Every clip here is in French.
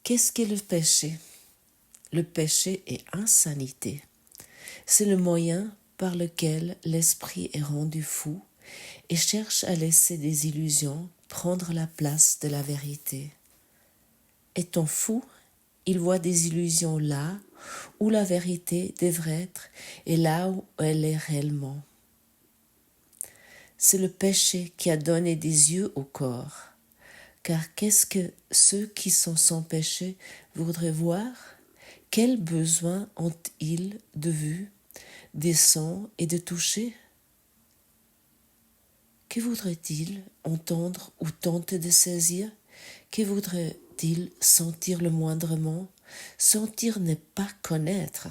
Qu'est-ce qu'est le péché? Le péché est insanité. C'est le moyen par lequel l'esprit est rendu fou et cherche à laisser des illusions prendre la place de la vérité. Étant fou, il voit des illusions là où la vérité devrait être et là où elle est réellement. C'est le péché qui a donné des yeux au corps. Car qu'est-ce que ceux qui sont sans péché voudraient voir? Quel besoin ont-ils de vue, de son et de toucher? Que voudraient-ils entendre ou tenter de saisir? Que voudraient-ils sentir le moindrement? Sentir n'est pas connaître.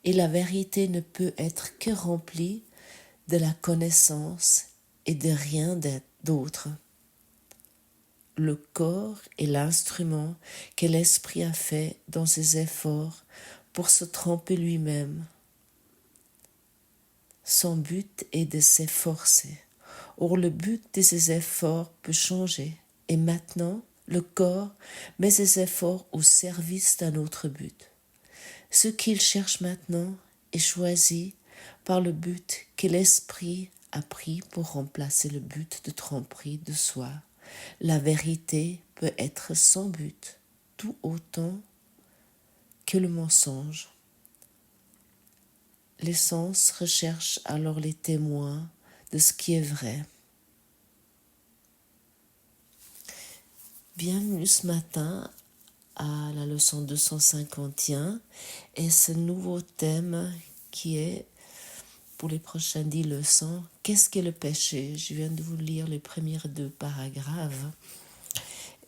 Et la vérité ne peut être que remplie de la connaissance et de rien d'autre. Le corps est l'instrument que l'esprit a fait dans ses efforts pour se tromper lui-même. Son but est de s'efforcer. Or, le but de ses efforts peut changer. Et maintenant, le corps met ses efforts au service d'un autre but. Ce qu'il cherche maintenant est choisi par le but que l'esprit a pris pour remplacer le but de tromperie de soi. La vérité peut être sans but, tout autant que le mensonge. Les sens recherchent alors les témoins de ce qui est vrai. Bienvenue ce matin à la leçon 251 et ce nouveau thème qui est pour les prochaines 10 leçons. Qu'est-ce qu'est le péché? Je viens de vous lire les premiers 2 paragraphes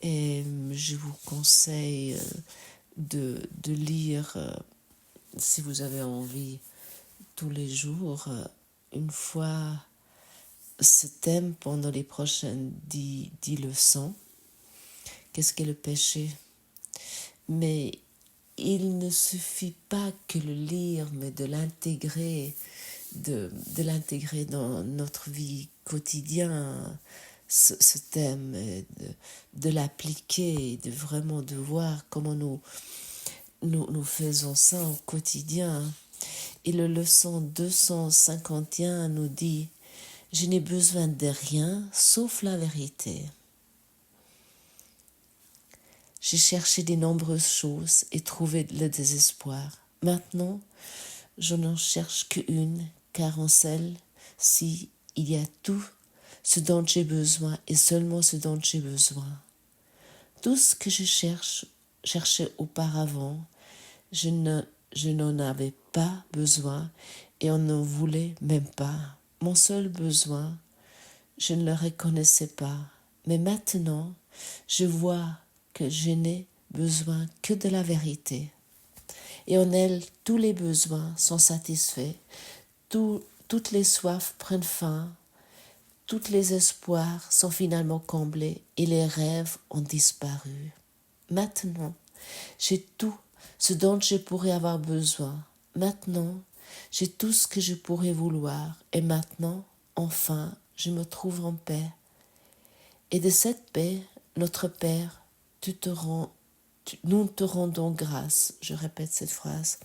et je vous conseille de lire, si vous avez envie, tous les jours, une fois ce thème pendant les prochaines 10 leçons. Qu'est-ce qu'est le péché? Mais il ne suffit pas que le lire, mais de l'intégrer, de l'intégrer dans notre vie quotidienne, ce thème, de l'appliquer, de vraiment de voir comment nous faisons ça au quotidien. Et la leçon 251 nous dit « Je n'ai besoin de rien sauf la vérité ». J'ai cherché de nombreuses choses et trouvé le désespoir. Maintenant, je n'en cherche qu'une, car en celle-ci, il y a tout ce dont j'ai besoin et seulement ce dont j'ai besoin. Tout ce que je cherchais auparavant, je n'en avais pas besoin et on n'en voulait même pas. Mon seul besoin, je ne le reconnaissais pas. Mais maintenant, je vois que je n'ai besoin que de la vérité. Et en elle, tous les besoins sont satisfaits, toutes les soifs prennent fin, tous les espoirs sont finalement comblés et les rêves ont disparu. Maintenant, j'ai tout ce dont je pourrais avoir besoin. Maintenant, j'ai tout ce que je pourrais vouloir. Et maintenant, enfin, je me trouve en paix. Et de cette paix, notre Père, nous te rendons grâce. Je répète cette phrase.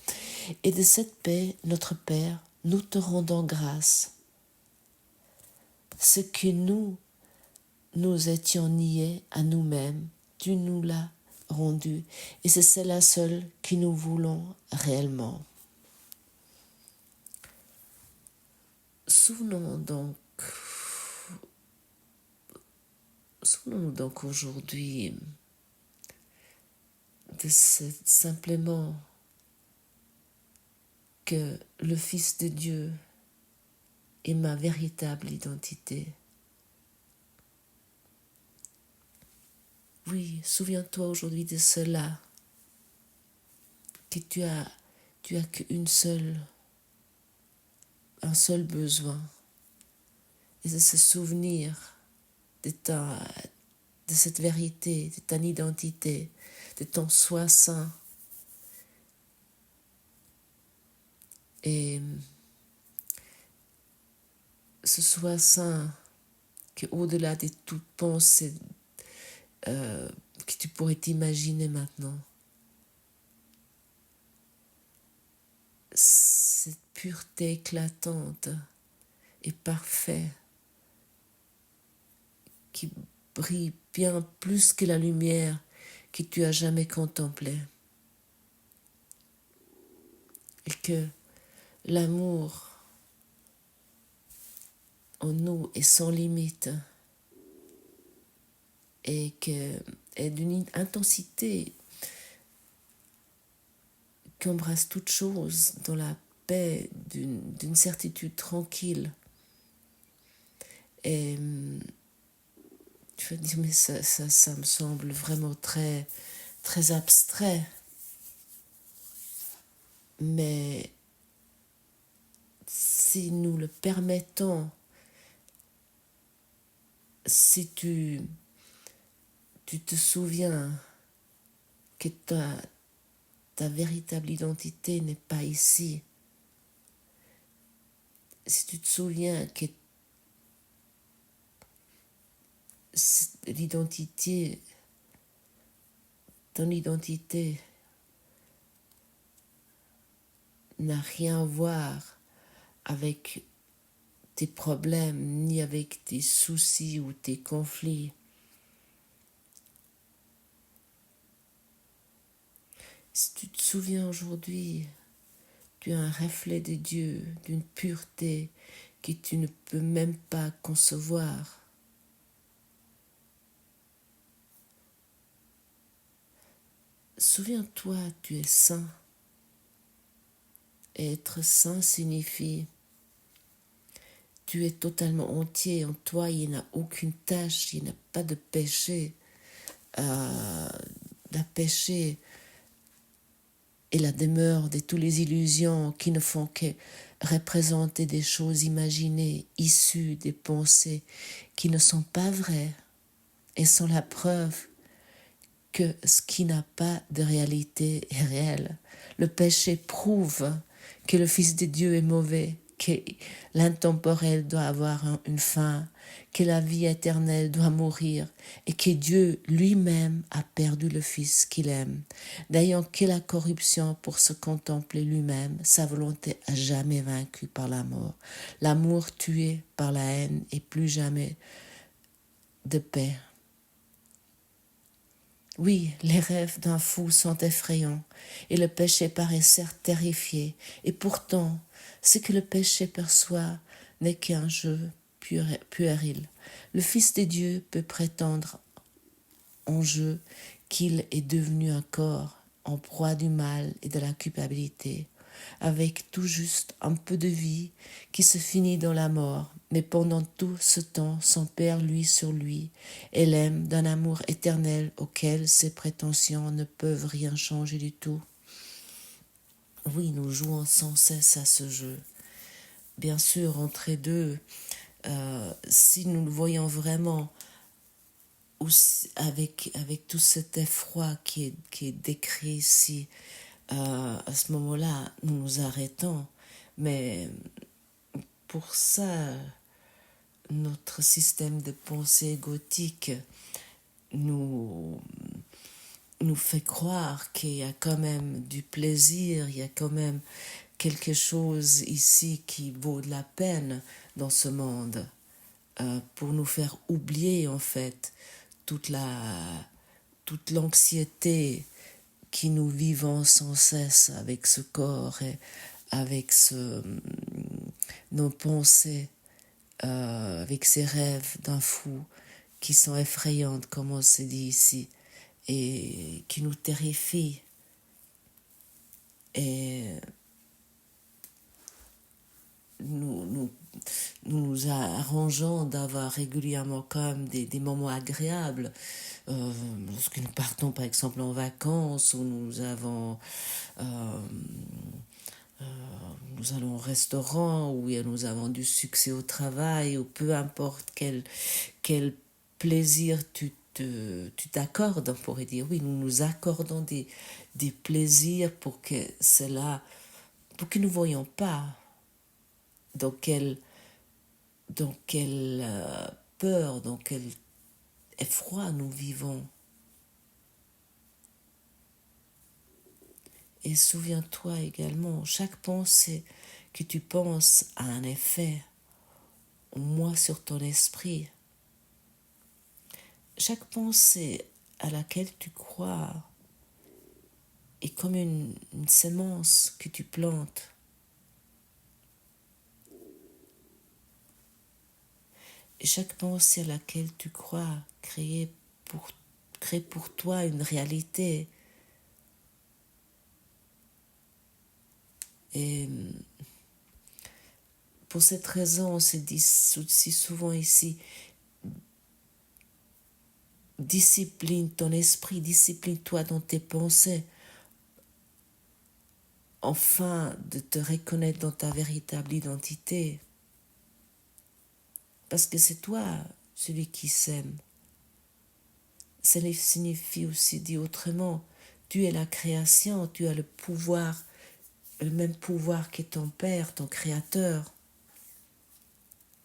Et de cette paix, notre Père, nous te rendons grâce. Ce que nous étions niés à nous-mêmes, tu nous l'as rendu. Et c'est celle-là seule que nous voulons réellement. Souvenons-nous donc aujourd'hui de simplement que le Fils de Dieu est ma véritable identité. Oui, souviens-toi aujourd'hui de cela, que tu as un seul besoin, et de se souvenir de cette vérité, de ton identité, de ton soi saint. Et ce soi saint qui, au-delà de toute pensée que tu pourrais t'imaginer maintenant. Cette pureté éclatante et parfaite qui brille bien plus que la lumière que tu as jamais contemplée. Et que l'amour en nous est sans limite et est d'une intensité qui embrasse toute chose dans la paix d'une certitude tranquille. Et tu vas dire, mais ça me semble vraiment très, très abstrait. Mais si nous le permettons, si tu te souviens que ta véritable identité n'est pas ici, si tu te souviens que l'identité, ton identité n'a rien à voir avec tes problèmes, ni avec tes soucis ou tes conflits. Si tu te souviens aujourd'hui, tu es un reflet de Dieu, d'une pureté que tu ne peux même pas concevoir. Souviens-toi, tu es saint. Et être saint signifie tu es totalement entier. En toi, il n'y a aucune tâche, il n'y a pas de péché. Le péché est la demeure de toutes les illusions qui ne font que représenter des choses imaginées, issues des pensées qui ne sont pas vraies et sont la preuve que ce qui n'a pas de réalité est réel. Le péché prouve que le Fils de Dieu est mauvais, que l'intemporel doit avoir une fin, que la vie éternelle doit mourir et que Dieu lui-même a perdu le Fils qu'il aime. N'ayant que la corruption pour se contempler lui-même, sa volonté à jamais vaincue par la mort. L'amour tué par la haine et plus jamais de paix. Oui, les rêves d'un fou sont effrayants, et le péché paraît certes terrifié, et pourtant, ce que le péché perçoit n'est qu'un jeu puéril. Le Fils de Dieu peut prétendre en jeu qu'il est devenu un corps en proie du mal et de la culpabilité, avec tout juste un peu de vie qui se finit dans la mort, mais pendant tout ce temps son Père lui sur lui et l'aime d'un amour éternel auquel ses prétentions ne peuvent rien changer du tout. Oui, nous jouons sans cesse à ce jeu. Bien sûr, entre les deux, si nous le voyons vraiment avec tout cet effroi qui est décrit ici, à ce moment-là, nous nous arrêtons. Mais pour ça, notre système de pensée égotique nous fait croire qu'il y a quand même du plaisir, il y a quand même quelque chose ici qui vaut de la peine dans ce monde, pour nous faire oublier en fait toute l'anxiété qui nous vivons sans cesse avec ce corps et avec nos pensées, avec ces rêves d'un fou qui sont effrayantes, comme on s'est dit ici, et qui nous terrifient. Et nous arrangeons d'avoir régulièrement quand même des moments agréables. Lorsque nous partons par exemple en vacances, où nous allons au restaurant, où nous avons du succès au travail, ou peu importe quel plaisir tu t'accordes, on pourrait dire. Oui, nous nous accordons des plaisirs pour que nous ne voyions pas dans quelle peur, dans quel effroi nous vivons. Et souviens-toi également, chaque pensée que tu penses a un effet, au moins sur ton esprit. Chaque pensée à laquelle tu crois est comme une semence que tu plantes. Et chaque pensée à laquelle tu crois crée pour toi une réalité. Et pour cette raison, on se dit si souvent ici, discipline ton esprit, discipline-toi dans tes pensées, afin de te reconnaître dans ta véritable identité. Parce que c'est toi, celui qui s'aime. Ça signifie aussi, dit autrement, tu es la création, tu as le pouvoir, le même pouvoir que ton Père, ton Créateur.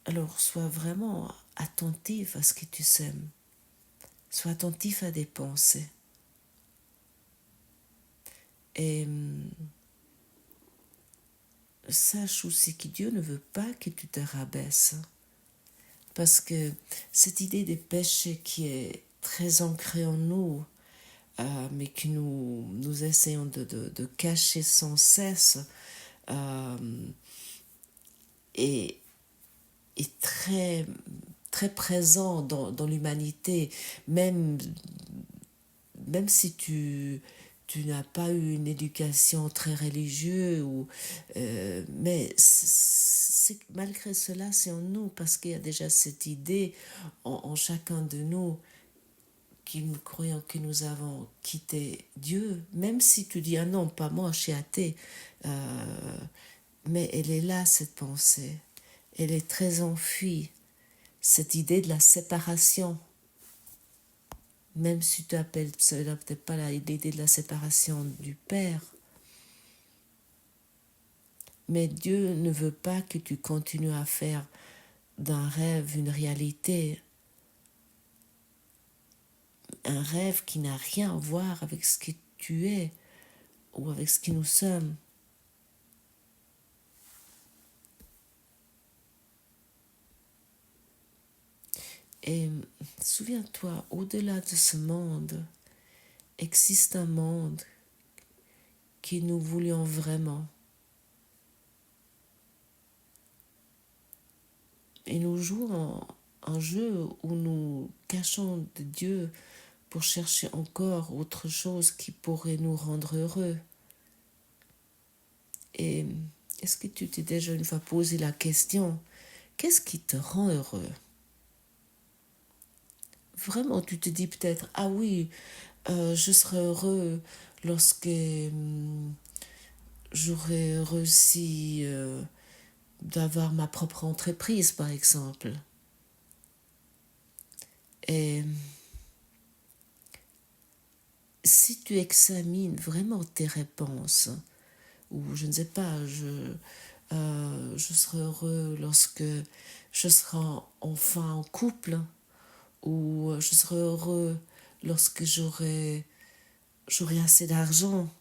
Alors sois vraiment attentif à ce que tu sèmes. Sois attentif à des pensées. Et sache aussi que Dieu ne veut pas que tu te rabaisses. Parce que cette idée des péchés qui est très ancrée en nous, mais que nous essayons de cacher sans cesse, est très, très présent dans l'humanité, même si tu n'as pas eu une éducation très religieuse, mais malgré cela, c'est en nous, parce qu'il y a déjà cette idée en chacun de nous qui nous croyons que nous avons quitté Dieu, même si tu dis ah non, pas moi, je suis athée, mais elle est là, cette pensée, elle est très enfuie, cette idée de la séparation. Même si tu appelles cela peut-être pas l'idée de la séparation du Père, mais Dieu ne veut pas que tu continues à faire d'un rêve une réalité, un rêve qui n'a rien à voir avec ce que tu es ou avec ce que nous sommes. Et souviens-toi, au-delà de ce monde, existe un monde que nous voulions vraiment. Et nous jouons un jeu où nous cachons de Dieu pour chercher encore autre chose qui pourrait nous rendre heureux. Et est-ce que tu t'es déjà une fois posé la question, qu'est-ce qui te rend heureux? Vraiment, tu te dis peut-être, ah oui, je serai heureux lorsque j'aurai réussi d'avoir ma propre entreprise, par exemple. Et si tu examines vraiment tes réponses, ou je ne sais pas, je serai heureux lorsque je serai enfin en couple, ou je serai heureux lorsque j'aurai assez d'argent.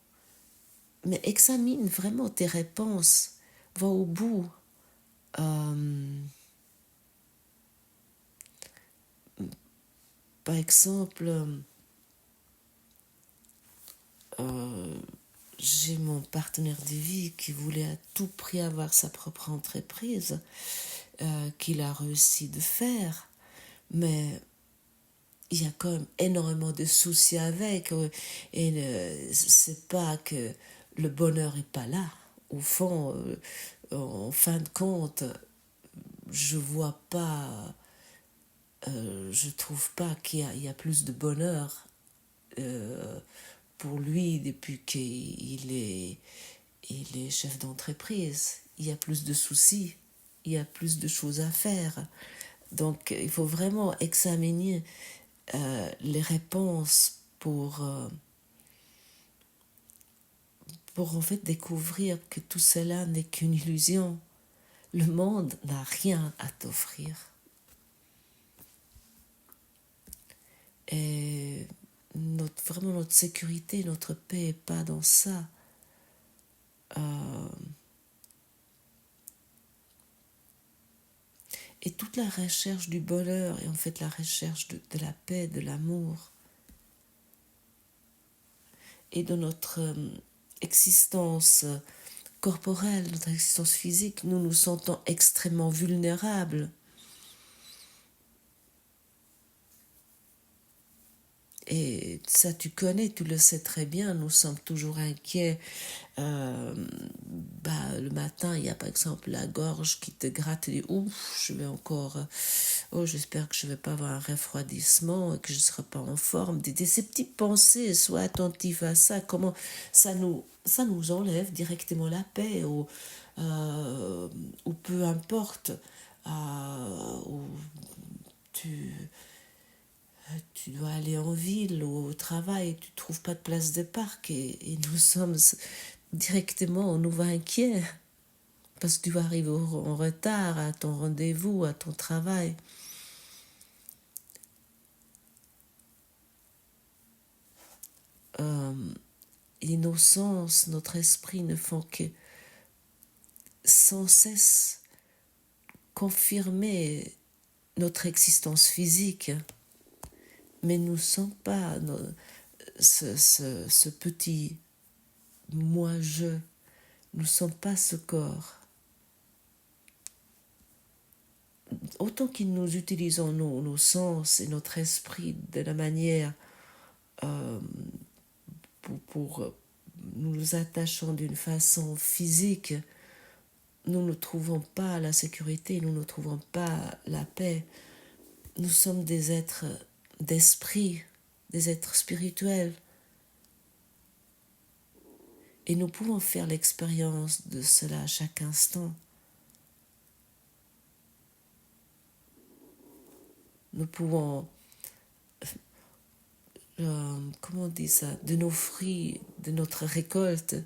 Mais examine vraiment tes réponses, va au bout. Par exemple, j'ai mon partenaire de vie qui voulait à tout prix avoir sa propre entreprise, qu'il a réussi de faire, mais il y a quand même énormément de soucis avec, et c'est pas que le bonheur est pas là. Au fond, en fin de compte, je vois pas, je trouve pas qu'il y a plus de bonheur pour lui depuis qu'il est chef d'entreprise. Il y a plus de soucis, il y a plus de choses à faire. Donc il faut vraiment examiner les réponses pour en fait découvrir que tout cela n'est qu'une illusion. Le monde n'a rien à t'offrir. Et vraiment notre sécurité, notre paix n'est pas dans ça. Et toute la recherche du bonheur est en fait la recherche de la paix, de l'amour. Et de notre existence corporelle, notre existence physique, nous nous sentons extrêmement vulnérables. Et ça, tu connais, tu le sais très bien, nous sommes toujours inquiets. Le matin, il y a par exemple la gorge qui te gratte et ouf, je vais encore, j'espère que je ne vais pas avoir un refroidissement, que je ne serai pas en forme. Ces petites pensées, sois attentif à ça, comment ça nous enlève directement la paix, ou peu importe, où tu dois aller en ville ou au travail, tu ne trouves pas de place de parc et nous sommes directement, on nous va inquiets parce que tu vas arriver en retard à ton rendez-vous, à ton travail. Et nos sens, notre esprit ne font que sans cesse confirmer notre existence physique, mais nous ne sommes pas ce petit moi-je, nous ne sommes pas ce corps. Autant que nous utilisons nos sens et notre esprit de la manière pour nous attachons d'une façon physique, nous ne trouvons pas la sécurité, nous ne trouvons pas la paix. Nous sommes des êtres d'esprit, des êtres spirituels. Et nous pouvons faire l'expérience de cela à chaque instant. Nous pouvons, comment on dit ça, de nos fruits, de notre récolte,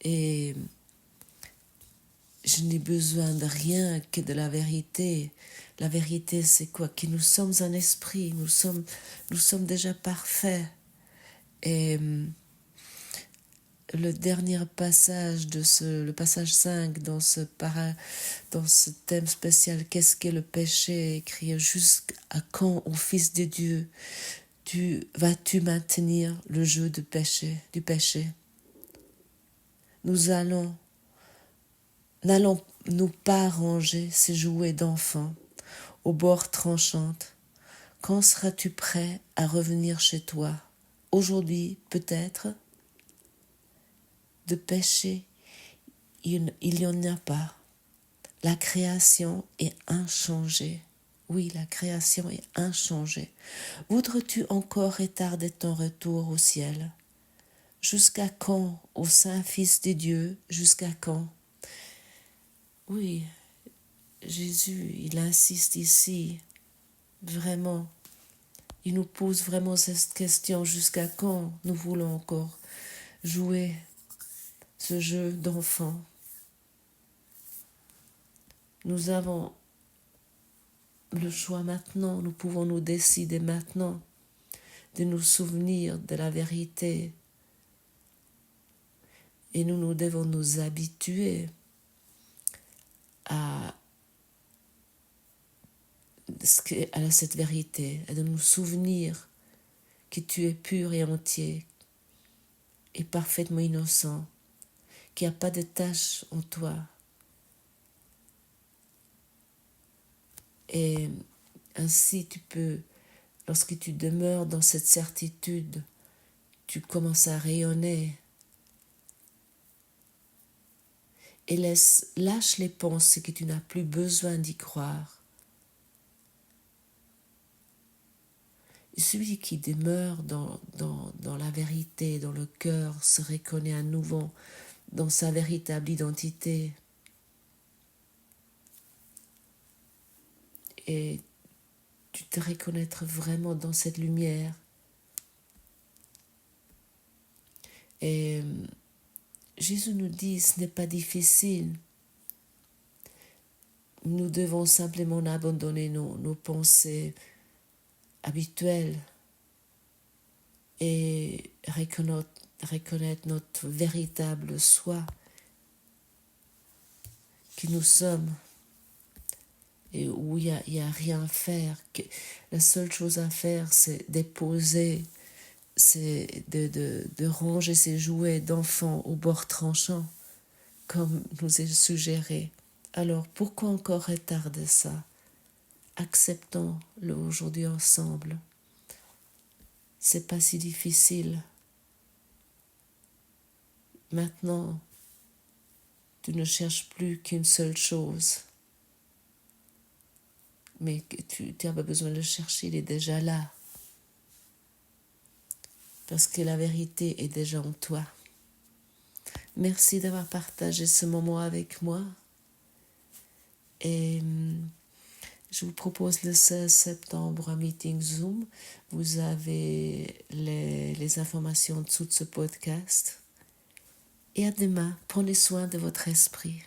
et je n'ai besoin de rien que de la vérité. La vérité, c'est quoi? Que nous sommes un esprit, nous sommes déjà parfaits. Et le dernier passage le passage 5 dans ce thème spécial, qu'est-ce qu'est le péché, écrit: jusqu'à quand, ô Fils de Dieu, vas-tu maintenir le jeu du péché? N'allons-nous pas ranger ces jouets d'enfants au bord tranchante? Quand seras-tu prêt à revenir chez toi? Aujourd'hui, peut-être? De péché, il n'y en a pas. La création est inchangée. Oui, la création est inchangée. Voudrais-tu encore retarder ton retour au ciel? Jusqu'à quand, ô Saint Fils de Dieu, jusqu'à quand? Oui, Jésus, il insiste ici, vraiment. Il nous pose vraiment cette question: jusqu'à quand nous voulons encore jouer ce jeu d'enfant? Nous avons le choix maintenant, nous pouvons nous décider maintenant de nous souvenir de la vérité. Et nous devons nous habituer à cette vérité, à de nous souvenir que tu es pur et entier et parfaitement innocent, qu'il n'y a pas de tache en toi. Et ainsi tu peux, lorsque tu demeures dans cette certitude, tu commences à rayonner. Et lâche les pensées que tu n'as plus besoin d'y croire. Et celui qui demeure dans la vérité, dans le cœur, se reconnaît à nouveau dans sa véritable identité. Et tu te reconnaîtras vraiment dans cette lumière. Et Jésus nous dit, ce n'est pas difficile. Nous devons simplement abandonner nos pensées habituelles et reconnaître notre véritable soi, qui nous sommes, et où il y a rien à faire. La seule chose à faire, c'est déposer, c'est de ranger ses jouets d'enfants au bord tranchant, comme nous est suggéré. Alors pourquoi encore retarder ça? Acceptons-le aujourd'hui ensemble. C'est pas si difficile. Maintenant, tu ne cherches plus qu'une seule chose. Mais que tu n'as pas besoin de le chercher, il est déjà là. Parce que la vérité est déjà en toi. Merci d'avoir partagé ce moment avec moi. Et je vous propose le 16 septembre un meeting Zoom. Vous avez les informations en dessous de ce podcast. Et à demain, prenez soin de votre esprit.